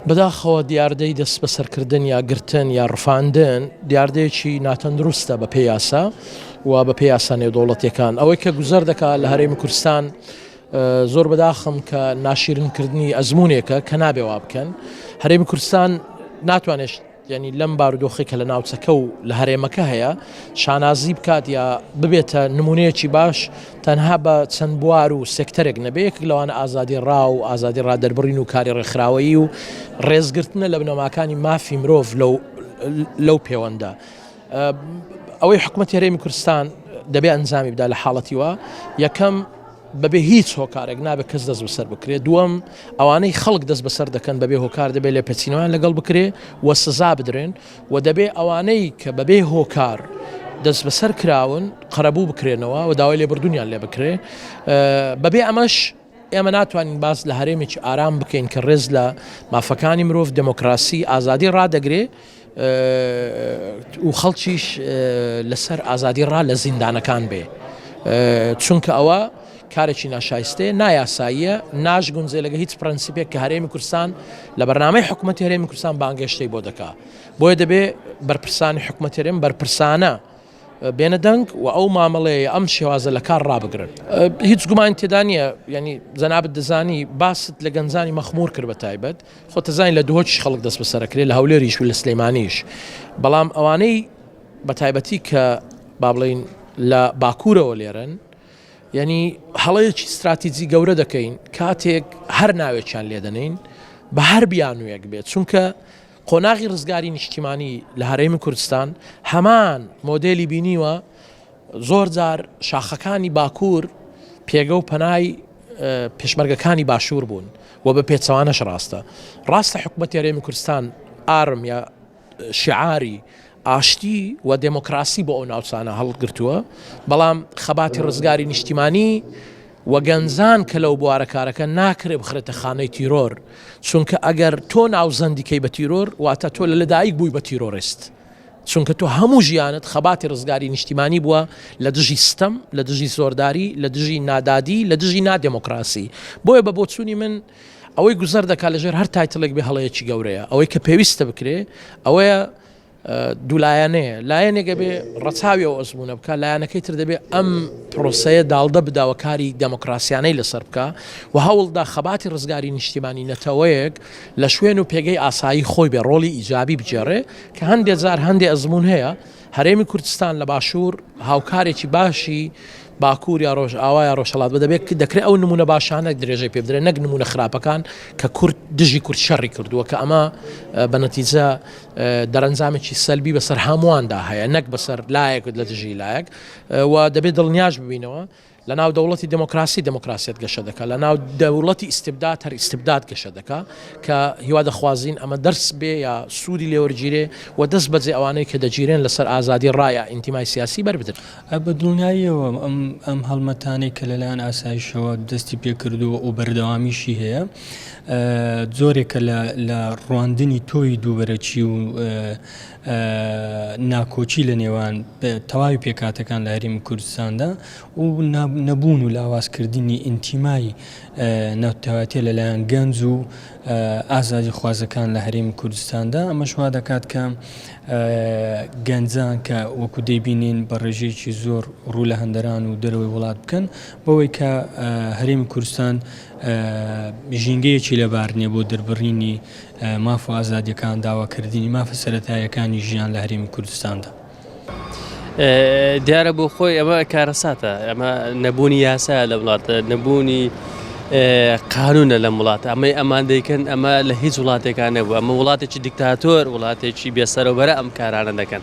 بەداخەوە دیاردەی دەست بەسەرکردن یا گرتن یا ڕفاندن دیاردەیەکی ناتەندروستە بە پێی یاسا و بە پێی یاسا نێودەوڵەتیەکان ئەوەی کە گوزەر دەکات لە هەرێمی کوردستان زۆر بەداخەم کە ناشرینکردنی ئەزمونێکە کە نابێ وا بکەن. هەرێمی کوردستان ناتوانێت ینی لەم بارودۆخی کە لە ناوچەکە و لە هەرێمەکە هەیە شانازی بکات یا ببێتە نمونەیەکی باش تەنها بە چەند بوار و سێکتەرێک نەبێت لەوانە ئازادی ڕا و ئازادی ڕادەربڕین و کاری ڕێکخراوەیی و ڕێزگرتنە لە بنەماکانی مافی مرۆڤ لەو پەیوەندە. ئەوەی حکوومەتی هەرێمی کوردستان دەبێ ئەنجامی بدا لە حاڵەتیوە یەکەم بەبێ هیچ هۆکارێک نابێت کەس دەست بەسەر بکرێت. دووەم ئەوانەی خەڵک دەست بەسەر دەکەن بەبێ هۆکار دەبێت لێ پێچینەوەیان لەگەڵ بکرێ و سزا بدرێن و دەبێ ئەوانەی کە بەبێ هۆکار دەست بەسەر کراون قەرەبوو بکرێنەوە و داوای لێبوردونیان لێ بکرێ. بەبێ ئەمەش ئێمە ناتوانین باس لە هەرێمێکی ئارام بکەین کە ڕێز لە مافەکانی مرۆڤ دموکراسی ئازادی ڕادەگرێ و خەڵکیش لەسەر ئازادی ڕا لە زیندانەکان بێ، چونکە ئەوە کارێکی ناشایستەیە نایاساییە ناشگونجێ لەگە هیچ پرەنسیپێک کە هەرێمی کوردستان لە بەرنامەی حکوومەتی هەرێمی کوردستان بانگهێشتەی بۆ دەکات. بۆیە دەبێ بەرپرسانی حکوومەتی هەرێم بەرپرسانە بێنە دەنگ و ئەو مامەڵەیە ئەم شێوازە لە کار ڕابگرن. هیچ گومان تێدا نییە، ینی جەنابەت دەزانی باست لە گەنجانی مەخموور کرد بە تایبەت، خۆ تەزانین لە دووهۆچ خەڵک دەست بەسەرەکرێت لە هەولێریش و لە سلەیمانیش، بەڵام ئەوانەی بە تایبەتی کە با بڵین لە باکوورەوە لێرن ینی هەڵەیەکی استراتیجی گەورە دەکەین کاتێک هەر ناوێکیان لێدەنین بە هەر بیانوویەک بێت، چونکە قۆناغی ڕزگاری نیشتیمانی لە هەرێمی کوردستان هەمان مۆدێلی بینیوە زۆر جار شاخەکانی باکوور پێگە و پەنای پێشمەرگەکانی باشوور بوون و بە پێچەوانەش ڕاستە حکوومەتی هەرێمی کوردستان ئارم یا شعاری ئاشتی و دموکراسی بۆ ئەو ناوچانە هەڵگرتووە، بەڵام خەباتی ڕزگاری نیشتیمانی و گەنجان کە لەو بوارەکارەکە ناکرێ بخرێتە خانەی تیرۆر، چونکە ئەگەر تۆ ناوزەندیکەی بە تیرۆر واتە تۆ لە لەدایک بووی بە تیرۆریست، چونکە تۆ هەموو ژیانت خەباتی ڕزگاری نیشتیمانی بووە لە دژی ستەم، لە دژی زۆرداری، لە دژی نادادی، لە دژی نادموکراسی. بۆیە بە بۆچوونی من ئەوەی گوزەر دەکات لەژێر هەر تایتڵێک بێ هەڵەیەکی گەورەیە، ئەوەی کە پێویستە بکرێ ئەوەیە دوولایەنەیە، لایەنێکە بێ ڕەچاویەوە ئەزمونە بکە، لایەنەکەی تر دەبێت ئەم پرۆسەیە داڵدە بداوە کاری دموکراسیانەی لەسەر بکە و هەوڵدا خەباتی ڕزگاری نیشتیمانی نەتەوەیەک لە شوێن و پێگەی ئاسایی خۆی بێ ڕۆڵی ئیجابی بجێڕێ کە هەندێک جار هەندێک ئەزمون هەیە. هەرێمی کوردستان لە باشوور هاوکارێکی باشی باکوور یا ڕۆژئاوا یا ڕۆژهەڵات دەبێت دەکرێت ئەو نمونە باشانە درێژەی پێ بدرێت، نەک نمونە خراپەکان کە کورد دژی کورد شەڕی کردووە کە ئەمە بە نەتیجە دەرەنجامێکی سەلبی بەسەر هەموواندا هەیە، نەک بەسەر لایەک لە دژی لایەک، و دەبێت دڵنیاش ببینەوە لە ناو دەوڵەتی دموکراسیەت گەشە دەکات، لە ناو دەوڵەتی ئیستبداد هەر ئیستبداد گەشە دەکات کە هیوا دەخوازین ئەمە دەرس بێ یا سوودی لێوەرگیرێ و دەست بەجێ ئەوانەی کە دەگیرێن لەسەر ئازادی ڕایە ئینتیمای سیاسی بەربدرن. بە دڵنیاییەوە ئەم هەڵمەتانەی کە لەلایەن ئاسایشەوە دەستی پێکردووە و بەردەوامیشی هەیە، زۆرێکە لە ڕواندنی تۆی دووبەرەچی و ناکۆچی لە نێوان تەواوی پێکاتەکان لە هەرێمی کوردستاندا و نەبوون و لاوازکردنی ئینتیمای ناوتەواتێ لەلایەن گەنج و ئازادی خوازەکان لە هەرێمی کوردستاندا. ئەمەش وا دەکات کە گەنجان کە وەکو دەیبینین بە ڕێژەیەکی زۆر ڕوو لە هەندەران و دەرەوەی وڵات بکەن بەوەی کە هەرێمی کوردستان ژینگەیەکی لەبار نییە بۆ دەربڕینی ماف و ئازادیەکان داواکردنی مافە سەرەتاییەکانی ژیان لە هەرێمی کوردستاندا. دیارە بۆ خۆی ئەمە کارەساتە، ئەمە نەبوونی یاسا لە وڵاتە، نەبوونی قانونە لە وڵاتە، ئەمەی ئەمان دەیکەن ئەمە لە هیچ وڵاتێکان نەبوو، ئەمە وڵاتێکی دیکتاتۆر وڵاتێکی بێسەرەوبەرە ئەم کارانە دەکەن.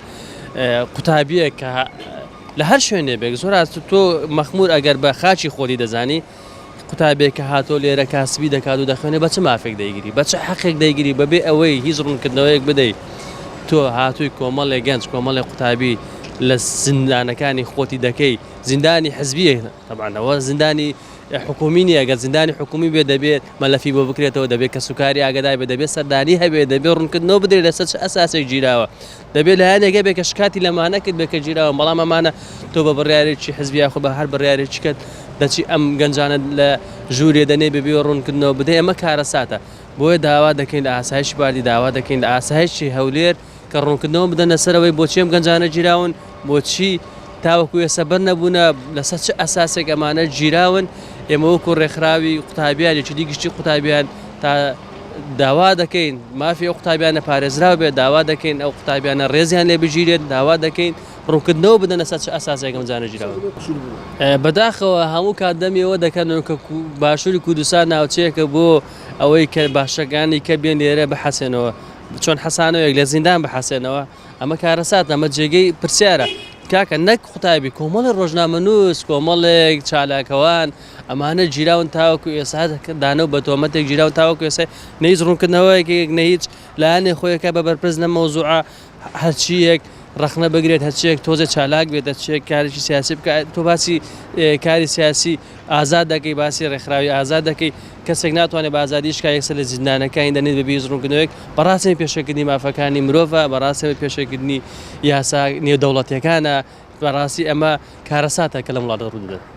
قوتابیە کە لە هەر شوێنێ بێک زۆر تۆ مەخموور ئەگەر بە خاچی خۆی دەزانی قوتابێک کە هاتۆ لێرە کاسبی دەکات و دەخوێنێ بە چه مافێک دەیگیری، بە چه حەقێک دەیگیری بەبێ ئەوەی هیچ ڕوونکردنەوەیەک بدەیت. تۆ هاتووی کۆمەڵێ گەنج کۆمەڵی قوتابی لە زیندانەکانی خۆتی دەکەی، زیندانی حزبیە تەبعانەوە زیندانی حکومی نیە، ئەگەر زیندانی حکومی بێ دەبێت مەلەفی بۆ بکرێتەوە، دەبێت کە سوکاری ئاگدای بە دەبێت سەردانی هەبێت، دەبێت ڕوونکردنەوە بدرێت لەسەر ئەساسێک گیراوە، دەبێت لایەنێکە بێت کە شکاتی لەمانەکرد بێکە گیراوە، بەڵام ئەمانە تۆ بە بڕیارێکی حزبی یاخۆ بە هەر بڕیارێکیکەت دەچی ئەم گەنجانە لە ژوورێ دەنێ ببێ ڕوونکردنەوە بدەی، ئەمە کارەساتە. بۆیە داوا دەکەین لە ئاسایشی باردی داوا دەکەین لە ئاسایشی هەولێر کە ڕوونکردنەوە بدەنە سەرەوەی بۆچی ئەم گەنجانە گیراون بۆچی تاوەکو ێسەبەر نەبوونە لەسەر چه ئەساسێک ئەمانە گیراون ئێمە وەکو ڕێکخراوی قوتابیان یەکی دیگەشتی قوتابیان تا داوا دەکەین مافی ئەو قوتابیانە پارێزراو بێت داوا دەکەین ئەو قوتابیانە ڕێزیان لێ بژیرێت داوا دەکەین ڕوونکردنەوە بدەنە سەر چه ئەساسێک ئەم گەنجانە گیراون بەداخەوە هەموو کاتدەمیەوە دەکەن کە باشووری کوردستان ناوچەیەکە بۆ ئەوەی کە باشەکانی کە بێن لێرە بەحەسێنەوە چۆن حەسانەوەیەک لە زیندان بەحەسێنەوە ئەمە کارەسات ئەمە جێگەی پرسیارە کاکە نەک قوتابی کۆمەڵی ڕۆژنامەنووس کۆمەڵێک چالاکەوان ئەمانە گیراون تاوەکو ئێستا دانەوە بە تۆمەتێک گیراون تاوەکو ئێستا نەهیچ ڕوونکردنەوەیەک نەهیچ لایەنێ خۆیەکە بە بەرپرس لە مەوزوعە هەرچیەک ڕخنە بگرێت هەرچیەک تۆزە چالاک بێت هەرچیەک کارێکی سیاسی بکات تۆ باسی کاری سیاسی ئازاد دەکەی باسی ڕێکخراوی ئازاد دەکەی کەسێک ناتوانێت بە ئازادی شکا یەکسەر لە زیندانەکانی دەنێت بەبێ ڕوونکردنەوەیەک بەڕاستی پێشەکردنی مافەکانی مرۆڤە بەڕاستی پێشەکردنی یاسا نێودەوڵەتیەکانە بەڕاستی ئەمە کارەساتە کە لە وڵاتە ڕوو دەدەن